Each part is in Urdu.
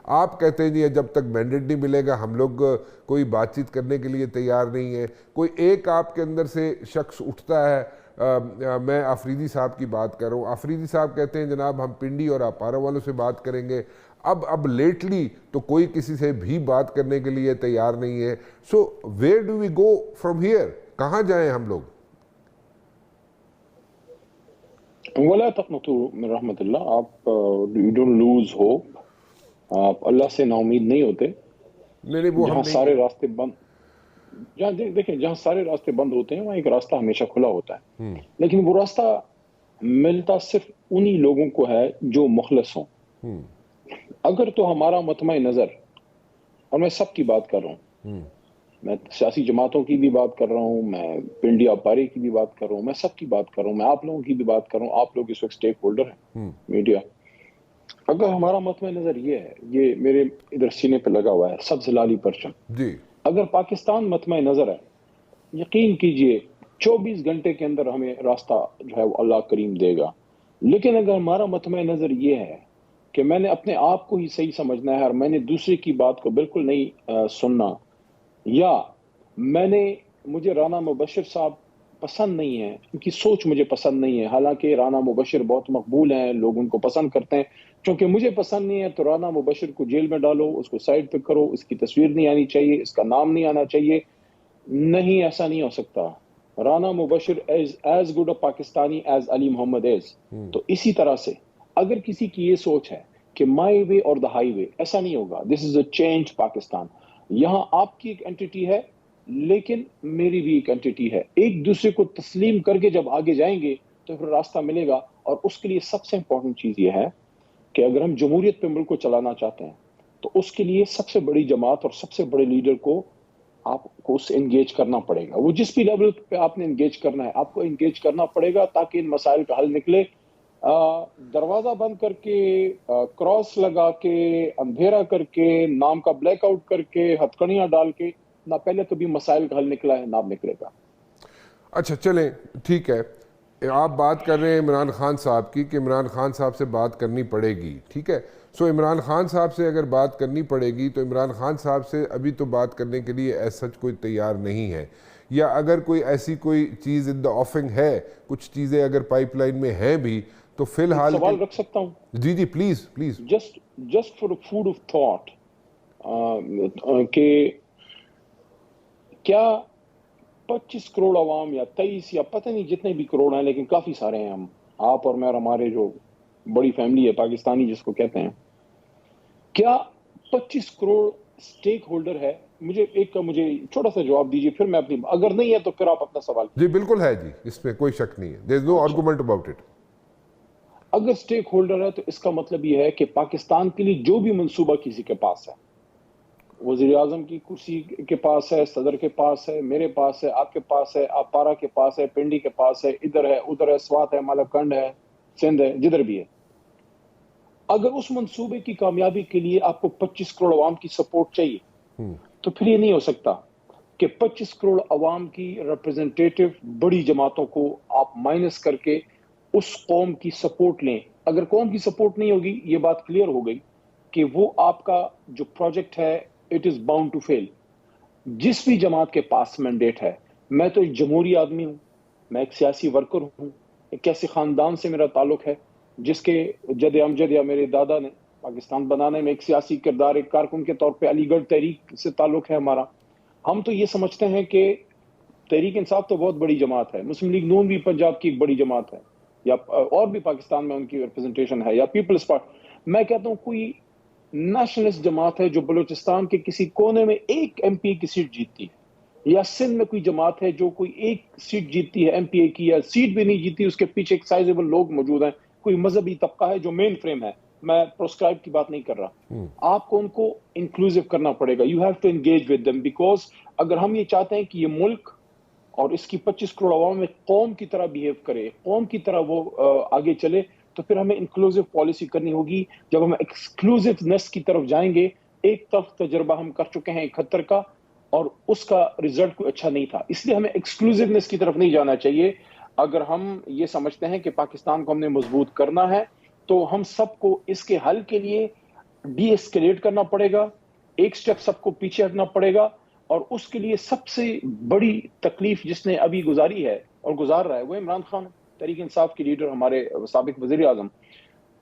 آپ کہتے ہیں جی جب تک مینڈیٹ نہیں ملے گا ہم لوگ کوئی بات چیت کرنے کے لیے تیار نہیں ہے. کوئی ایک آپ کے اندر سے شخص اٹھتا ہے, میں آفریدی صاحب کی بات کر رہا ہوں, آفریدی صاحب کہتے ہیں جناب ہم پنڈی اور اپارا والوں سے بات کریں گے. اب لیٹلی تو کوئی کسی سے بھی بات کرنے کے لیے تیار نہیں ہے. So where do we go from here, کہاں جائیں ہم لوگ؟ ولا تقنطوا من رحمت اللہ. آپ یو ڈونٹ لوز ہوپ. آپ اللہ سے نا امید نہیں ہوتے. نہیں وہ ہم جہاں نہیں سارے راستے بند, جہاں دیکھیں جہاں سارے راستے بند ہوتے ہیں وہاں ایک راستہ ہمیشہ کھلا ہوتا ہے. لیکن وہ راستہ ملتا صرف انہی لوگوں کو ہے جو مخلص ہوں. اگر تو ہمارا مطمع نظر, اور میں سب کی بات کر رہا ہوں, میں سیاسی جماعتوں کی بھی بات کر رہا ہوں, میں پنڈی اپارے کی بھی بات کر رہا ہوں, میں سب کی بات کر رہا ہوں, میں آپ لوگوں کی بھی بات کر رہا ہوں. آپ لوگ اس وقت سٹیک ہولڈر ہیں, میڈیا. اگر ہمارا مطمع نظر یہ ہے, یہ میرے ادھر سینے پہ لگا ہوا ہے سبز لالی پرچم, جی اگر پاکستان مطمع نظر ہے, یقین کیجئے 24 گھنٹے کے اندر ہمیں راستہ جو ہے وہ اللہ کریم دے گا. لیکن اگر ہمارا مطمع نظر یہ ہے کہ میں نے اپنے آپ کو ہی صحیح سمجھنا ہے اور میں نے دوسرے کی بات کو بالکل نہیں سننا, یا مجھے رانا مبشر صاحب پسند نہیں ہے, ان کی سوچ مجھے پسند نہیں ہے, حالانکہ رانا مبشر بہت مقبول ہیں, لوگ ان کو پسند کرتے ہیں, چونکہ مجھے پسند نہیں ہے تو رانا مبشر کو جیل میں ڈالو, اس کو سائڈ پہ کرو, اس کی تصویر نہیں آنی چاہیے, اس کا نام نہیں آنا چاہیے. نہیں, ایسا نہیں ہو سکتا. Rana Mubashir as good a Pakistani as Ali Muhammad is. تو اسی طرح سے اگر کسی کی یہ سوچ ہے کہ مائی وے اور دا ہائی وے, ایسا نہیں ہوگا. دس از اے چینج پاکستان. یہاں آپ کی ایک اینٹی ہے لیکن میری بھی ایک اینٹی ہے. ایک دوسرے کو تسلیم کر کے جب آگے جائیں گے تو پھر راستہ ملے گا. اور اس کے لیے سب سے امپورٹنٹ چیز یہ ہے کہ اگر ہم جمہوریت پہ ملک کو چلانا چاہتے ہیں تو اس کے لیے سب سے بڑی جماعت اور سب سے بڑے لیڈر کو آپ کو اس سے انگیج کرنا پڑے گا. وہ جس بھی لیول پہ آپ نے انگیج کرنا ہے, آپ کو انگیج کرنا پڑے گا تاکہ ان مسائل کا حل نکلے. دروازہ بند کر کے, کراس لگا کے, اندھیرا کر کے, نام کا بلیک آؤٹ کر کے, ہتھکڑیاں ڈال کے, نہ پہلے کبھی مسائل کا حل نکلا ہے نہ اب نکلے گا. اچھا چلیں ٹھیک ہے, آپ بات کر رہے ہیں عمران خان صاحب کی کہ عمران خان صاحب سے بات کرنی پڑے گی, ٹھیک ہے. سو عمران خان صاحب سے اگر بات کرنی پڑے گی تو عمران خان صاحب سے ابھی تو بات کرنے کے لیے ایز سچ کوئی تیار نہیں ہے, یا اگر کوئی ایسی کوئی چیز ان دا آفنگ ہے, کچھ چیزیں اگر پائپ لائن میں ہیں بھی تو فی الحال سوال رکھ سکتا ہوں؟ جی please please. Just for food of thought, کہ کیا 25 کروڑ عوام یا 23 یا پتہ نہیں جتنے بھی کروڑ ہیں, لیکن کافی سارے ہیں, ہم آپ اور میں اور ہمارے جو بڑی فیملی ہے پاکستانی جس کو کہتے ہیں, کیا 25 کروڑ سٹیک ہولڈر ہے؟ مجھے چھوٹا سا جواب دیجئے, پھر میں اپنی, اگر نہیں ہے تو پھر آپ اپنا سوال جی بالکل ہے جی, اس میں کوئی شک نہیں ہے, there is no argument about it. اگر سٹیک ہولڈر ہے تو اس کا مطلب یہ ہے کہ پاکستان کے لیے جو بھی منصوبہ کسی کے پاس ہے, وزیر اعظم کی کرسی کے پاس ہے, صدر کے پاس ہے, میرے پاس ہے, آپ کے پاس ہے, اپارا کے پاس ہے, پنڈی کے پاس ہے, ادھر ہے, ادھر ہے, سوات ہے, مالکنڈ ہے, سندھ ہے, جدھر بھی ہے, اگر اس منصوبے کی کامیابی کے لیے آپ کو 25 کروڑ عوام کی سپورٹ چاہیے تو پھر یہ نہیں ہو سکتا کہ 25 کروڑ عوام کی ریپرزنٹیٹو بڑی جماعتوں کو آپ مائنس کر کے اس قوم کی سپورٹ لیں. اگر قوم کی سپورٹ نہیں ہوگی, یہ بات کلیئر ہو گئی کہ وہ آپ کا جو پروجیکٹ ہے اٹ از باؤنڈ ٹو فیل. جس بھی جماعت کے پاس مینڈیٹ ہے, میں تو ایک جمہوری آدمی ہوں, میں ایک سیاسی ورکر ہوں, ایک ایسے خاندان سے میرا تعلق ہے جس کے جد امجد یا میرے دادا نے پاکستان بنانے میں ایک سیاسی کردار, ایک کارکن کے طور پہ علی گڑھ تحریک سے تعلق ہے ہمارا. ہم تو یہ سمجھتے ہیں کہ تحریک انصاف تو بہت بڑی جماعت ہے, مسلم لیگ نون بھی پنجاب کی ایک بڑی جماعت ہے, یا اور بھی پاکستان میں ان کی ریپرزنٹیشن ہے, یا پیپلز پارٹی. میں کہتا ہوں کوئی نیشنلسٹ جماعت ہے جو بلوچستان کے کسی کونے میں ایک ایم پی کی سیٹ جیتتی ہے, یا سندھ میں کوئی جماعت ہے جو کوئی ایک سیٹ جیتتی ہے ایم پی اے کی, یا سیٹ بھی نہیں جیتی, اس کے پیچھے ایک سائزیبل لوگ موجود ہیں, کوئی مذہبی طبقہ ہے جو مین فریم ہے. میں پروسکرائب کی بات نہیں کر رہا, آپ کو ان کو انکلوزیو کرنا پڑے گا. You have to engage with them, because اگر ہم یہ چاہتے ہیں کہ یہ ملک اور اس کی 25 کروڑ عوام میں قوم کی طرح بیہیو کرے, قوم کی طرح وہ آگے چلے, تو پھر ہمیں انکلوزیو پالیسی کرنی ہوگی. جب ہم ایکسکلوزیونیس کی طرف جائیں گے, ایک طرف تجربہ ہم کر چکے ہیں 71 کا, اور اس کا رزلٹ کوئی اچھا نہیں تھا, اس لیے ہمیں ایکسکلوزیونیس کی طرف نہیں جانا چاہیے. اگر ہم یہ سمجھتے ہیں کہ پاکستان کو ہم نے مضبوط کرنا ہے تو ہم سب کو اس کے حل کے لیے ڈی ایسکیلیٹ کرنا پڑے گا, ایک سٹیپ سب کو پیچھے ہٹنا پڑے گا, اور اس کے لیے سب سے بڑی تکلیف جس نے ابھی گزاری ہے اور گزار رہا ہے وہ عمران خان, تحریک انصاف کے لیڈر, ہمارے سابق وزیر اعظم.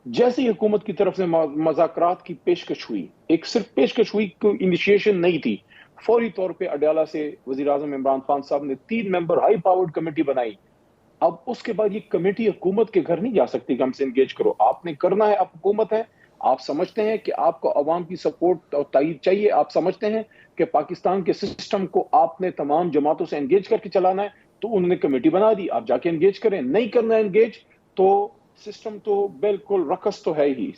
جیسے ہی حکومت کی طرف سے مذاکرات کی پیشکش ہوئی, ایک صرف پیشکش ہوئی, کوئی انیشیشن نہیں تھی, فوری طور پہ اڈیالہ سے وزیر اعظم عمران خان صاحب نے 3 ممبر ہائی پاورڈ کمیٹی بنائی. اب اس کے بعد یہ کمیٹی حکومت کے گھر نہیں جا سکتی کہ ہم سے انگیج کرو, آپ نے کرنا ہے, آپ حکومت ہے, آپ سمجھتے ہیں کہ آپ کو عوام کی سپورٹ اور تائید چاہیے, آپ سمجھتے ہیں کہ پاکستان کے سسٹم کو آپ نے تمام جماعتوں سے انگیج کر کے چلانا ہے, تو انہوں نے کمیٹی بنا دی, آپ جا کے انگیج کریں. نہیں کرنا ہے انگیج تو سسٹم تو بالکل رقص تو ہے ہی.